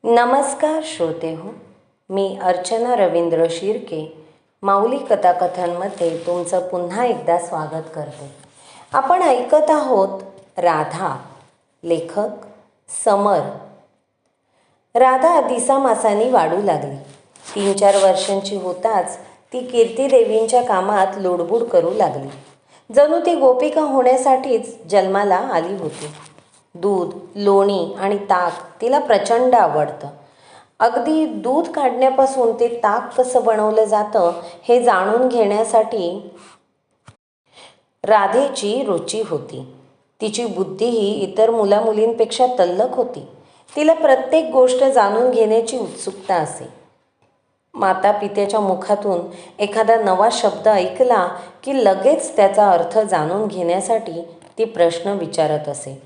नमस्कार श्रोते हो, मी अर्चना रवींद्र शिर्के माऊली कथाकथनमध्ये तुमचं पुन्हा एकदा स्वागत करते. आपण ऐकत आहोत राधा. लेखक समर. राधा दिसामासानी वाढू लागली. 3-4 वर्षांची होताच ती कीर्तिदेवींच्या कामात लुडबुड करू लागली. जणू ती गोपिका होण्यासाठीच जन्माला आली होती. दूध, लोणी आणि ताक तिला प्रचंड आवडतं. अगदी दूध काढण्यापासून ते ताक कसं बनवलं जातं हे जाणून घेण्यासाठी राधेची रुची होती. तिची बुद्धीही इतर मुलामुलींपेक्षा तल्लख होती. तिला प्रत्येक गोष्ट जाणून घेण्याची उत्सुकता असे. माता पित्याच्या मुखातून एखादा नवा शब्द ऐकला की लगेच त्याचा अर्थ जाणून घेण्यासाठी ती प्रश्न विचारत असे.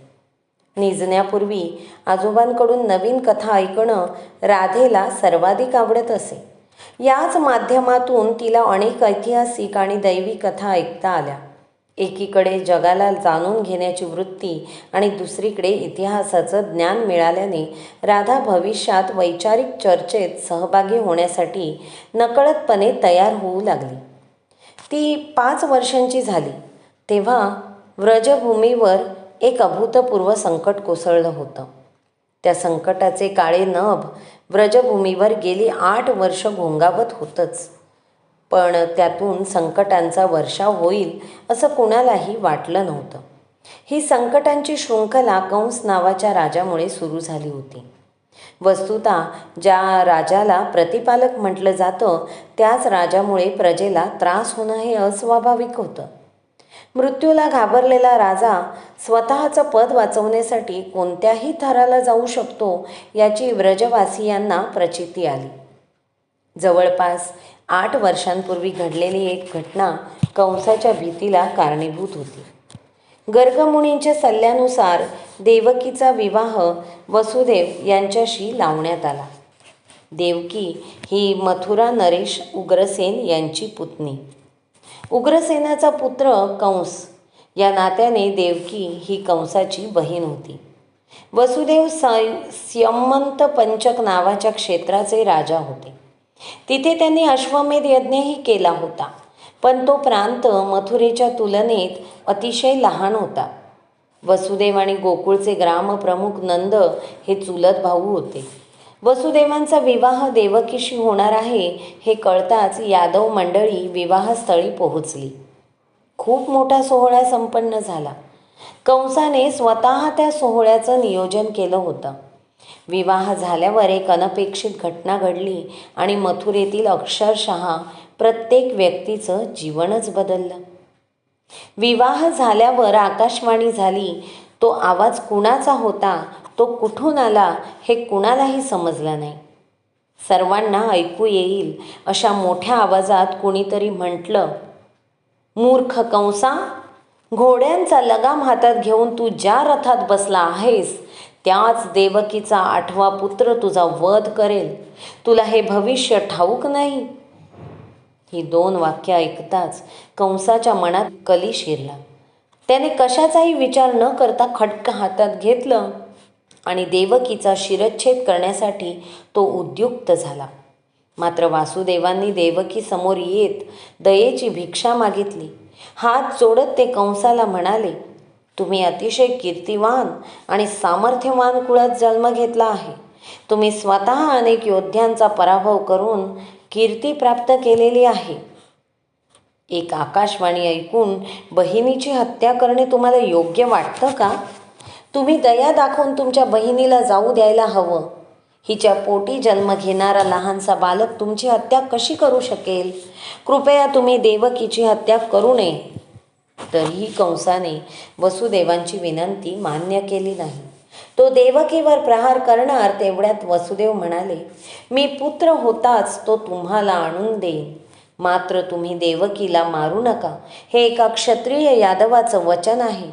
निजण्यापूर्वी आजोबांकडून नवीन कथा ऐकणं राधेला सर्वाधिक आवडत असे. याच माध्यमातून तिला अनेक ऐतिहासिक आणि दैवी कथा ऐकता आल्या. एकीकडे जगाला जाणून घेण्याची वृत्ती आणि दुसरीकडे इतिहासाचं ज्ञान मिळाल्याने राधा भविष्यात वैचारिक चर्चेत सहभागी होण्यासाठी नकळतपणे तयार होऊ लागली. ती 5 वर्षांची झाली तेव्हा व्रजभूमीवर एक अभूतपूर्व संकट कोसळलं होतं. त्या संकटाचे काळे नभ व्रजभूमीवर गेली 8 वर्ष घोंगावत होतंच. पण त्यातून संकटांचा वर्षाव होईल असं कुणालाही वाटलं नव्हतं. ही संकटांची शृंखला कंस नावाच्या राजामुळे सुरू झाली होती. वस्तुतः ज्या राजाला प्रतिपालक म्हटलं जातं त्याच राजामुळे प्रजेला त्रास होणं हे अस्वाभाविक होतं. मृत्यूला घाबरलेला राजा स्वतःचं पद वाचवण्यासाठी कोणत्याही थराला जाऊ शकतो याची व्रजवासियांना प्रचिती आली. जवळपास 8 वर्षांपूर्वी घडलेली एक घटना कंसाच्या भीतीला कारणीभूत होती. गर्गमुनींच्या सल्ल्यानुसार देवकीचा विवाह वसुदेव यांच्याशी लावण्यात आला. देवकी ही मथुरा नरेश उग्रसेन यांची पुतणी. उग्रसेनाचा पुत्र कंस या नात्याने देवकी ही कंसाची बहीण होती. वसुदेव स्यमंत पंचक नावाच्या क्षेत्राचे राजा होते. तिथे त्यांनी अश्वमेध यज्ञही केला होता. पण तो प्रांत मथुरेच्या तुलनेत अतिशय लहान होता. वसुदेव आणि गोकुळचे ग्रामप्रमुख नंद हे चुलत भाऊ होते. वसुदेवांचा विवाह देवकीशी होणार आहे हे कळताच यादव मंडळी विवाहस्थळी पोहोचली. खूप मोठा सोहळा संपन्न झाला. कंसाने स्वतः त्या सोहळ्याचं नियोजन केलं होतं. विवाह झाल्यावर एक अनपेक्षित घटना घडली आणि मथुरेतील अक्षरशः प्रत्येक व्यक्तीचं जीवनच बदललं. विवाह झाल्यावर आकाशवाणी झाली. तो आवाज कुणाचा होता, तो कुठून आला हे कुणालाही समजलं नाही. सर्वांना ऐकू येईल अशा मोठ्या आवाजात कुणीतरी म्हटलं, मूर्ख कंसा, घोड्यांचा लगाम हातात घेऊन तू ज्या रथात बसला आहेस त्याच देवकीचा 8वा पुत्र तुझा वध करेल. तुला हे भविष्य ठाऊक नाही. ही 2 वाक्य ऐकताच कंसाच्या मनात कली शिरला. त्याने कशाचाही विचार न करता खड्ग हातात घेतलं आणि देवकीचा शिरच्छेद करण्यासाठी तो उद्युक्त झाला. मात्र वासुदेवांनी देवकी समोर येत दयेची भिक्षा मागितली. हात जोडत ते कंसाला म्हणाले, तुम्ही अतिशय कीर्तिवान आणि सामर्थ्यवान कुळात जन्म घेतला आहे. तुम्ही स्वतः अनेक योद्ध्यांचा पराभव करून कीर्ती प्राप्त केलेली आहे. एक आकाशवाणी ऐकून बहिणीची हत्या करणे तुम्हाला योग्य वाटतं का? तुम्ही दया दाखवून तुमच्या बहिणीला जाऊ द्यायला हवं. हिच्या पोटी जन्म घेणारा लहानसा बालक तुमची हत्या कशी करू शकेल? कृपया तुम्ही देवकीची हत्या करू नये. तरीही कंसाने वसुदेवांची विनंती मान्य केली नाही. तो देवकीवर प्रहार करणार तेवढ्यात वसुदेव म्हणाले, मी पुत्र होताच तो तुम्हाला आणून देईन. मात्र तुम्ही देवकीला मारू नका. हे एका क्षत्रिय यादवाचं वचन आहे.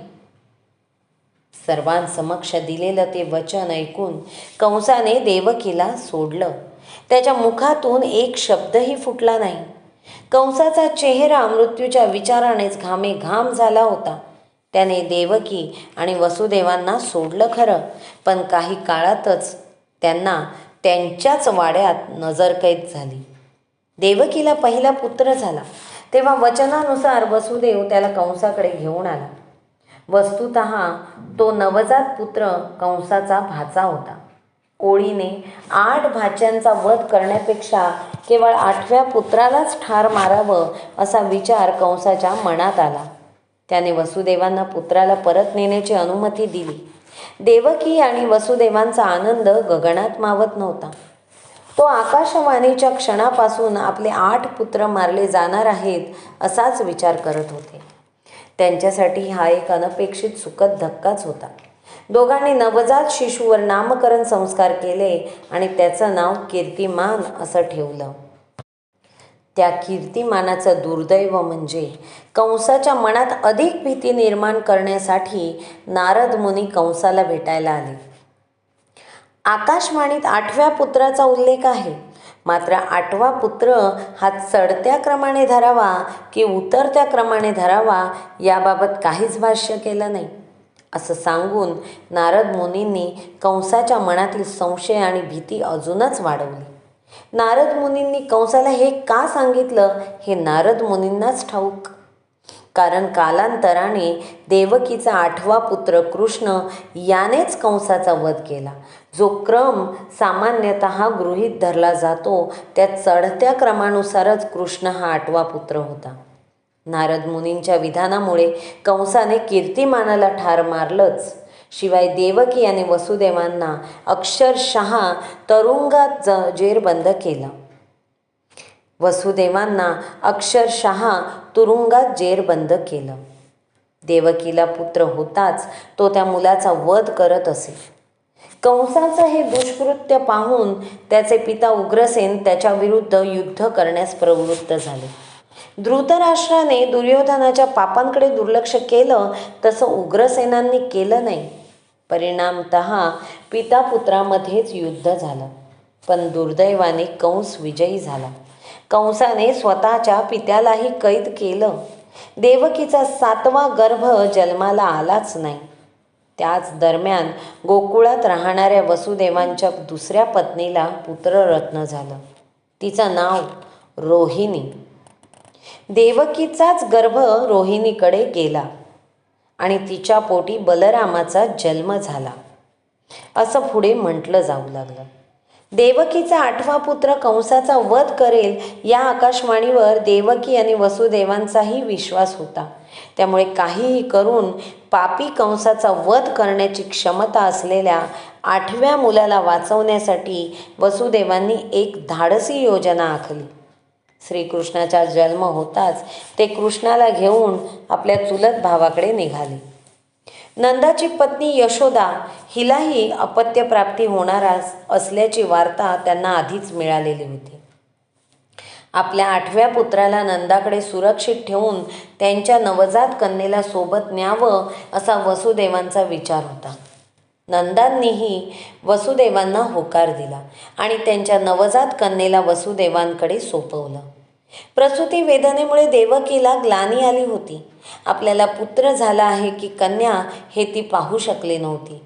सर्वांसमक्ष दिलेलं ते वचन ऐकून कंसाने देवकीला सोडलं. त्याच्या मुखातून एक शब्दही फुटला नाही. कंसाचा चेहरा मृत्यूच्या विचारानेच घामेघाम झाला होता. त्याने देवकी आणि वसुदेवांना सोडलं खरं, पण काही काळातच त्यांना त्यांच्याच वाड्यात नजरकैद झाली. देवकीला पहिला पुत्र झाला तेव्हा वचनानुसार वसुदेव त्याला कंसाकडे घेऊन आला. वस्तुतः तो नवजात पुत्र कंसाचा भाचा होता. ओळीने 8 भाच्यांचा वध करण्यापेक्षा केवळ 8व्या पुत्रालाच ठार मारावं असा विचार कंसाच्या मनात आला. त्याने वसुदेवांना पुत्राला परत नेण्याची अनुमती दिली. देवकी आणि वसुदेवांचा आनंद गगनात मावत नव्हता. तो आकाशवाणीच्या क्षणापासून आपले 8 पुत्र मारले जाणार आहेत असाच विचार करत होते. त्यांच्यासाठी हा एक अनपेक्षित सुखद धक्काच होता. दोघांनी नवजात शिशूवर नामकरण संस्कार केले आणि त्याचं नाव कीर्तिमान असं ठेवलं. त्या कीर्तिमानाचं दुर्दैव म्हणजे कंसाच्या मनात अधिक भीती निर्माण करण्यासाठी नारद मुनी कंसाला भेटायला आले. आकाशवाणीत 8व्या पुत्राचा उल्लेख आहे, मात्र 8वा पुत्र हा चढत्या क्रमाने धरावा की उतरत्या क्रमाने धरावा याबाबत काहीच भाष्य केलं नाही. असं सांगून नारद मुनींनी कंसाच्या मनातील संशय आणि भीती अजूनच वाढवली. नारद मुनींनी कंसाला हे का सांगितलं हे नारद मुनींनाच ठाऊक. कारण कालांतराने देवकीचा 8वा पुत्र कृष्ण यानेच कंसाचा वध केला. जो क्रम सामान्यतः गृहीत धरला जातो त्या चढत्या क्रमानुसारच कृष्ण हा 8वा पुत्र होता. नारद मुनींच्या विधानामुळे कंसाने कीर्तिमानाला ठार मारलंच, शिवाय देवकी आणि वसुदेवांना अक्षरशः तुरुंगात जेरबंद केलं. देवकीला पुत्र होताच तो त्या मुलाचा वध करत असे. कंसाचं हे दुष्कृत्य पाहून त्याचे पिता उग्रसेन त्याच्याविरुद्ध युद्ध करण्यास प्रवृत्त झाले. धृतराष्ट्राने दुर्योधनाच्या पापांकडे दुर्लक्ष केलं तसं उग्रसेनांनी केलं नाही. परिणामतः पिता-पुत्रामध्येच युद्ध झालं. पण दुर्दैवाने कंस विजयी झाला. कंसाने स्वतःच्या पित्यालाही कैद केलं. देवकीचा 7वा गर्भ जन्माला आलाच नाही. त्याच दरम्यान गोकुळात राहणाऱ्या वसुदेवांच्या दुसऱ्या पत्नीला पुत्ररत्न झालं. तिचं नाव रोहिणी. देवकीचाच गर्भ रोहिणीकडे गेला आणि तिच्या पोटी बलरामाचा जन्म झाला असं पुढे म्हटलं जाऊ लागलं. देवकीचा 8वा पुत्र कंसाचा वध करेल या आकाशवाणीवर देवकी आणि वसुदेवांचाही विश्वास होता. त्यामुळे काहीही करून पापी कंसाचा वध करण्याची क्षमता असलेल्या 8व्या मुलाला वाचवण्यासाठी वसुदेवांनी एक धाडसी योजना आखली. श्रीकृष्णाचा जन्म होताच ते कृष्णाला घेऊन आपल्या चुलत भावाकडे निघाले. नंदाची पत्नी यशोदा हिलाही अपत्यप्राप्ती होणार असल्याची वार्ता त्यांना आधीच मिळालेली होती. आपल्या 8व्या पुत्राला नंदाकडे सुरक्षित ठेवून त्यांच्या नवजात कन्येला सोबत न्यावं असा वसुदेवांचा विचार होता. नंदांनीही वसुदेवांना होकार दिला आणि त्यांच्या नवजात कन्येला वसुदेवांकडे सोपवलं. प्रसूती वेदनेमुळे देवकीला ग्लानी आली होती. आपल्याला पुत्र झाला आहे की कन्या हे ती पाहू शकली नव्हती.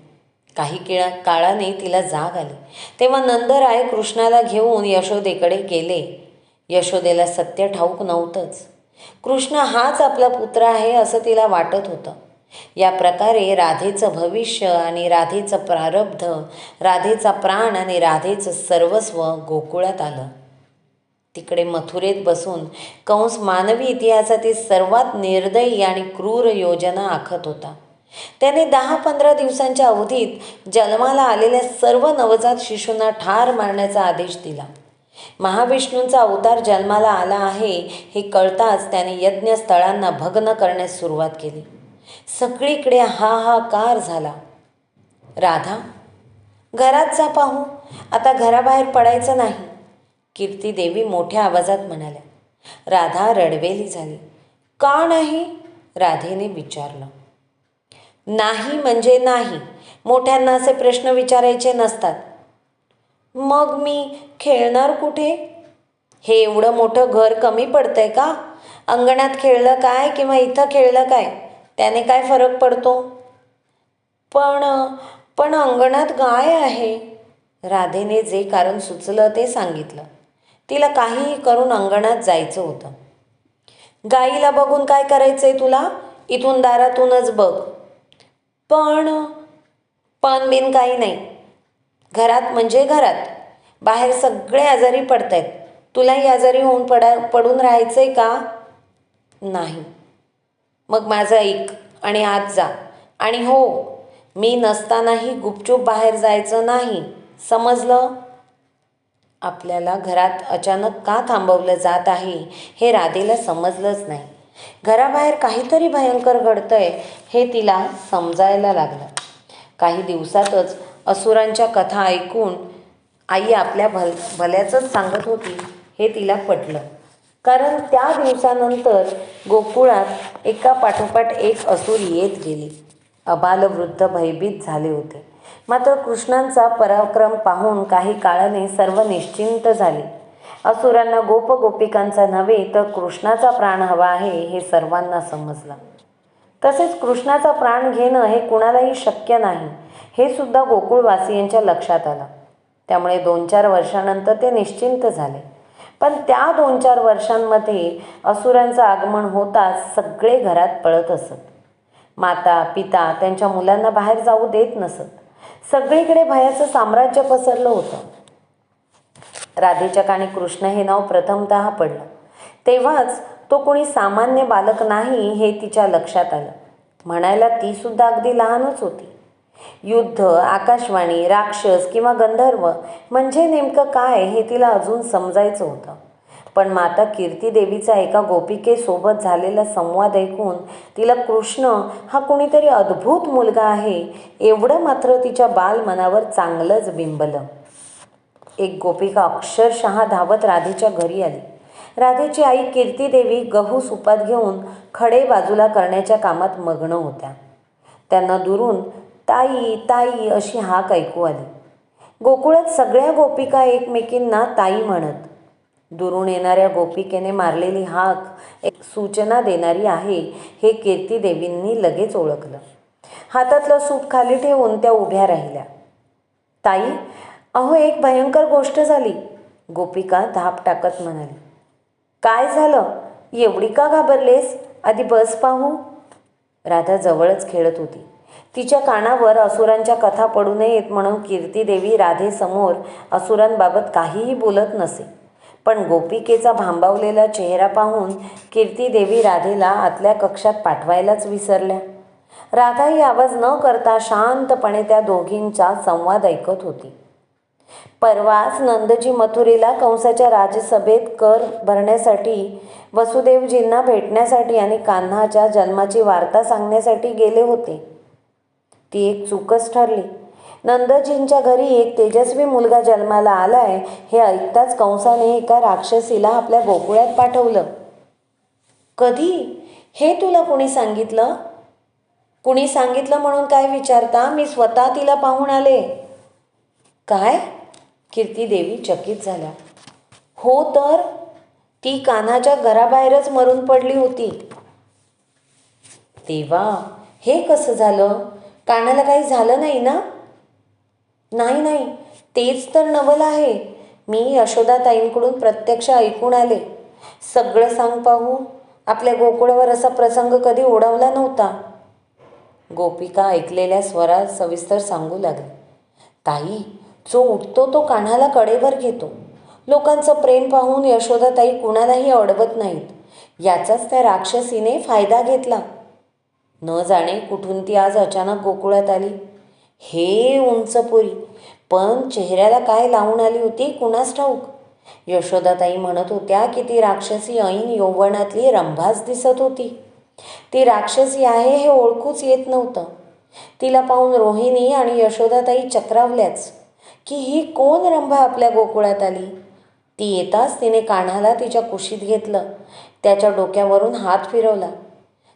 काही काळाने तिला जाग आली. तेव्हा नंदराय कृष्णाला घेऊन यशोदेकडे गेले. यशोदेला सत्य ठाऊक नव्हतंच. कृष्ण हाच आपला पुत्र आहे असं तिला वाटत होतं. या प्रकारे राधेचं भविष्य आणि राधेचं प्रारब्ध, राधेचा प्राण आणि राधेचं सर्वस्व गोकुळात आलं. तिकडे मथुरेत बसून कंस मानवी इतिहासातील सर्वात निर्दयी आणि क्रूर योजना आखत होता. त्याने 10-15 दिवसांच्या अवधीत जन्माला आलेल्या सर्व नवजात शिशूंना ठार मारण्याचा आदेश दिला. महाविष्णूंचा अवतार जन्माला आला आहे हे कळताच त्याने यज्ञस्थळांना भग्न करण्यास सुरुवात केली. सगळीकडे हाहाकार झाला. राधा, घरात जा पाहू, आता घराबाहेर पडायचं नाही, कीर्तिदेवी मोठ्या आवाजात म्हणाल्या. राधा रडवेली झाली. का नाही? राधेने विचारलं. नाही म्हणजे नाही. मोठ्यांना असे प्रश्न विचारायचे नसतात. मग मी खेळणार कुठे? हे एवढं मोठं घर कमी पडतंय का? अंगणात खेळलं काय किंवा इथं खेळलं काय, त्याने काय फरक पडतो? पण अंगणात गाय आहे. राधेने जे कारण सुचलं ते सांगितलं. तिला काहीही करून अंगणात जायचं होतं. गाईला बघून काय करायचंय तुला? इथून दारातूनच बघ. पण पण बिन काही नाही. घरात म्हणजे घरात. बाहेर सगळे आजारी पडतायत. तुलाही आजारी होऊन पडून राहायचंय का? नाही. मग माझं ऐक आणि आत जा. आणि हो, मी नसतानाही गुपचूप बाहेर जायचं नाही, समजलं? आपल्याला घरात अचानक का थांबवलं जात आहे हे राधेला समजलंच नाही. घराबाहेर काहीतरी भयंकर घडतंय हे तिला समजायला लागलं. काही दिवसातच असुरांच्या कथा ऐकून आई आपल्या भल्याचंच सांगत होती हे तिला पटलं. कारण त्या दिवसानंतर गोकुळात एका पाठोपाठ एक असुर येत गेले. अबालवृद्ध भयभीत झाले होते. मात्र कृष्णांचा पराक्रम पाहून काही काळाने सर्व निश्चिंत झाले. असुरांना गोपिकांचा नव्हे तर कृष्णाचा प्राण हवा आहे हे सर्वांना समजलं. तसेच कृष्णाचा प्राण घेणं हे कुणालाही शक्य नाही हे सुद्धा गोकुळवासियांच्या लक्षात आलं. त्यामुळे 2-4 वर्षानंतर ते निश्चिंत झाले. पण त्या 2-4 वर्षांमध्ये असुरांचं आगमन होताच सगळे घरात पळत असत. माता पिता त्यांच्या मुलांना बाहेर जाऊ देत नसत. सगळीकडे भयाचं साम्राज्य पसरलं होतं. राधेच्या कानी कृष्ण हे नाव प्रथमतः पडलं. तेव्हाच तो कोणी सामान्य बालक नाही हे तिच्या लक्षात आलं. म्हणायला ती सुद्धा अगदी लहानच होती. युद्ध, आकाशवाणी, राक्षस किंवा गंधर्व म्हणजे नेमकं काय हे तिला अजून समजायचं होतं. पण माता कीर्तिदेवीचा एका गोपिकेसोबत झालेला संवाद ऐकून तिला कृष्ण हा कुणीतरी अद्भुत मुलगा आहे एवढं मात्र तिच्या बालमनावर चांगलंच बिंबलं. एक गोपिका अक्षरशः धावत राधेच्या घरी आली. राधेची आई कीर्तिदेवी गहू सुपात घेऊन खडे बाजूला करण्याच्या कामात मग्न होत्या. त्यांना दुरून ताई ताई अशी हाक ऐकू आली. गोकुळात सगळ्या गोपिका एकमेकींना ताई म्हणत. दुरून येणाऱ्या गोपिकेने मारलेली हाक एक सूचना देणारी आहे हे कीर्तिदेवींनी लगेच ओळखलं. हातातलं सूप खाली ठेवून त्या उभ्या राहिल्या. ताई, अहो एक भयंकर गोष्ट झाली, गोपिका धाप टाकत म्हणाली. काय झालं? एवढी का घाबरलेस? आधी बस पाहू. राधा जवळच खेळत होती. तिच्या कानावर असुरांच्या कथा पडू नयेत म्हणून कीर्तिदेवी राधेसमोर असुरांबाबत काहीही बोलत नसे. पण गोपिकेचा भांबावलेला चेहरा पाहून कीर्तिदेवी राधेला आतल्या कक्षात पाठवायलाच विसरल्या. राधाही आवाज न करता शांतपणे त्या दोघींचा संवाद ऐकत होती. परवाच नंदजी मथुरेला कंसाच्या राजसभेत कर भरण्यासाठी, वसुदेवजींना भेटण्यासाठी आणि कान्हाच्या जन्माची वार्ता सांगण्यासाठी गेले होते. ती एक चूकच ठरली. नंदजींच्या घरी एक तेजस्वी मुलगा जन्माला आलाय हे ऐकताच कंसाने एका राक्षसीला आपल्या गोकुळात पाठवलं. कधी? हे तुला कुणी सांगितलं? कुणी सांगितलं म्हणून काय विचारता? मी स्वतः तिला पाहून आले. काय? कीर्तिदेवी चकित झाल्या. हो तर, ती कान्हाच्या घराबाहेरच मरून पडली होती. तेव्हा हे कसं झालं? कानाला काही झालं नाही ना? नाही नाही, तेच तर नवल आहे. मी यशोदाताईंकडून प्रत्यक्ष ऐकून आले. सगळं सांग पाहू. आपल्या गोकुळावर असा प्रसंग कधी ओढवला नव्हता. गोपिका ऐकलेल्या स्वरात सविस्तर सांगू लागली. ताई, जो उठतो तो कान्हाला कडेवर घेतो. लोकांचं प्रेम पाहून यशोदाताई कुणालाही अडवत नाहीत. याचाच त्या राक्षसीने फायदा घेतला. न जाणे कुठून ती आज अचानक गोकुळात आली. हे उंचपुरी, पण चेहऱ्याला काय लावून आली होती कुणास ठाऊक. यशोदाताई म्हणत होत्या की ती राक्षसी ऐन यौवनातली रंभाच दिसत होती. ती राक्षसी आहे हे ओळखूच येत नव्हतं. तिला पाहून रोहिणी आणि यशोदाताई चक्रावल्याच की ही कोण रंभा आपल्या गोकुळात आली. ती येताच तिने कान्हाला तिच्या कुशीत घेतलं. त्याच्या डोक्यावरून हात फिरवला.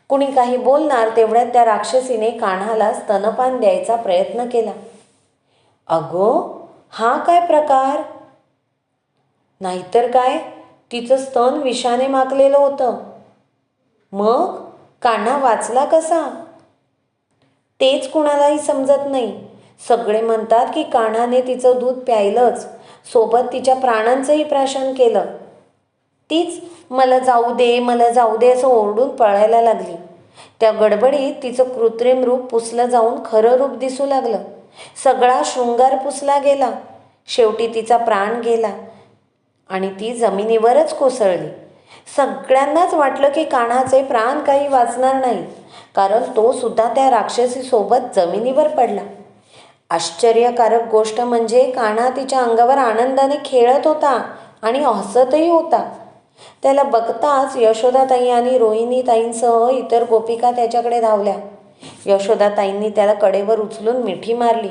कुणी काही बोलणार तेवढ्यात त्या राक्षसीने कान्हाला स्तनपान द्यायचा प्रयत्न केला. अगो, हा काय प्रकार? नाहीतर काय, तिचं स्तन विषाने माखलेलं होतं. मग कान्हा वाचला कसा? तेच कुणालाही समजत नाही. सगळे म्हणतात की कान्हाने तिचं दूध प्यायलंच, सोबत तिच्या प्राणांचंही प्राशन केलं. तीच मला जाऊ दे, मला जाऊ दे असं ओरडून पळायला लागली. त्या गडबडीत तिचं कृत्रिम रूप पुसलं जाऊन खरं रूप दिसू लागलं. सगळा शृंगार पुसला गेला. शेवटी तिचा प्राण गेला आणि ती जमिनीवरच कोसळली. सगळ्यांनाच वाटलं की कान्हाचे प्राण काही वाचणार नाहीत, कारण तो सुद्धा त्या राक्षसीसोबत जमिनीवर पडला. आश्चर्यकारक गोष्ट म्हणजे कान्हा तिच्या अंगावर आनंदाने खेळत होता आणि हसतही होता. त्याला बघताच यशोदाताई आणि रोहिणीताईंसह इतर गोपिका त्याच्याकडे धावल्या. यशोदाताईंनी त्याला कडेवर उचलून मिठी मारली.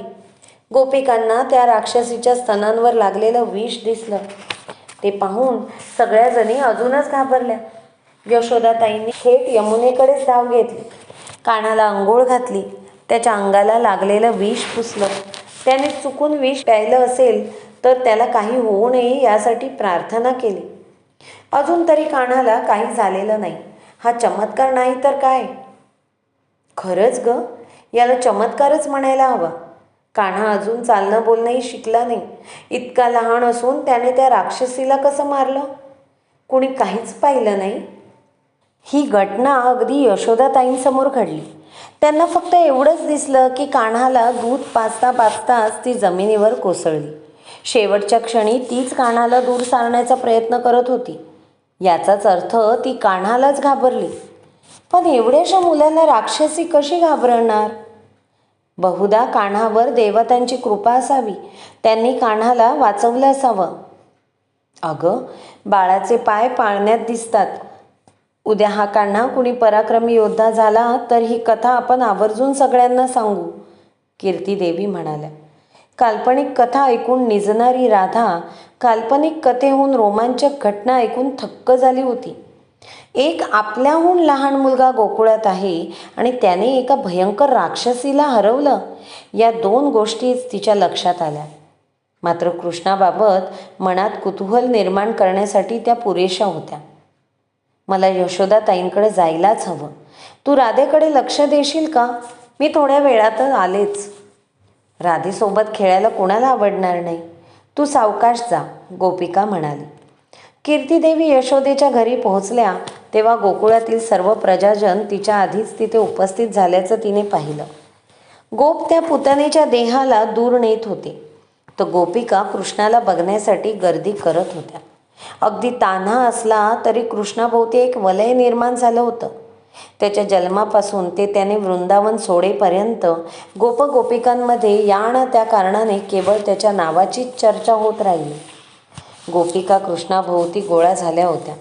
गोपिकांना त्या राक्षसीच्या स्तनांवर लागलेलं विष दिसलं. ते पाहून सगळ्याजणी अजूनच घाबरल्या. यशोदाताईंनी थेट यमुनेकडेच धाव घेतली. कान्हाला अंघोळ घातली. त्याच्या अंगाला लागलेलं विष पुसलं. त्याने चुकून विष प्यायलं असेल तर त्याला काही होऊ नये यासाठी प्रार्थना केली. अजून तरी कान्हाला काही झालेलं नाही. हा चमत्कार नाही तर काय? खरंच ग, याला चमत्कारच म्हणायला हवा. कान्हा अजून चालणं बोलणंही शिकला नाही. इतका लहान असून त्याने त्या राक्षसीला कसं मारलं? कुणी काहीच पाहिलं नाही. ही घटना अगदी यशोदाताईंसमोर घडली. त्यांना फक्त एवढंच दिसलं की कान्हाला दूध पाजता पाजताच ती जमिनीवर कोसळली. शेवटच्या क्षणी तीच कान्हाला दूर सारण्याचा प्रयत्न करत होती. याचाच अर्थ ती कान्हालाच घाबरली. पण एवढ्याशा मुलाला राक्षसी कशी घाबरणार? बहुधा कान्हावर देवतांची कृपा असावी. त्यांनी कान्हाला वाचवलं असावं. अगं, बाळाचे पाय पाळण्यात दिसतात. उद्या हा कान्हा कुणी पराक्रमी योद्धा झाला तर ही कथा आपण आवर्जून सगळ्यांना सांगू, कीर्तीदेवी म्हणाल्या. काल्पनिक कथा ऐकून निजणारी राधा काल्पनिक कथेहून रोमांचक घटना ऐकून थक्क झाली होती. एक आपल्याहून लहान मुलगा गोकुळात आहे आणि त्याने एका भयंकर राक्षसीला हरवलं. या दोन गोष्टीच तिच्या लक्षात आल्या. मात्र कृष्णाबाबत मनात कुतूहल निर्माण करण्यासाठी त्या पुरेशा होत्या. मला यशोदाताईंकडे जायलाच हवं. तू राधेकडे लक्ष देशील का? मी थोड्या वेळातच आलेच. राधेसोबत खेळायला कोणाला आवडणार नाही? तू सावकाश जा, गोपिका म्हणाली. कीर्तीदेवी यशोदेच्या घरी पोहोचल्या तेव्हा गोकुळातील सर्व प्रजाजन तिच्या आधीच तिथे उपस्थित झाल्याचं तिने पाहिलं. गोप त्या पुतणेच्या देहाला दूर नेत होते, तर गोपिका कृष्णाला बघण्यासाठी गर्दी करत होत्या. अगदी तान्हा असला तरी कृष्णाभोवती एक वलय निर्माण झालं होतं. त्याच्या जन्मापासून ते त्याने वृंदावन सोडेपर्यंत गोपगोपिकांमध्ये या ना त्या कारणाने केवळ त्याच्या नावाचीच चर्चा होत राहिली. गोपिका कृष्णाभोवती गोळा झाल्या होत्या.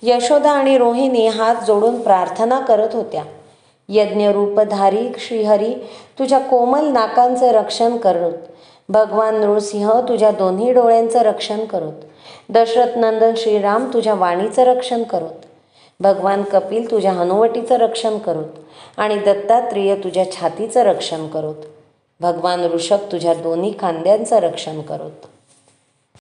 यशोदा आणि रोहिणी हात जोडून प्रार्थना करत होत्या. यज्ञरूपधारी श्रीहरी, तुझ्या कोमल नाकांचं रक्षण करोत. भगवान नृसिंह, तुझ्या दोन्ही डोळ्यांचं रक्षण करोत. दशरथनंदन श्रीराम, तुझ्या वाणीचं रक्षण करोत. भगवान कपिल, तुझ्या हनुवटीचं रक्षण करोत. आणि दत्तात्रेय, तुझ्या छातीचं रक्षण करोत. भगवान ऋषभ, तुझ्या दोन्ही खांद्यांचं रक्षण करोत.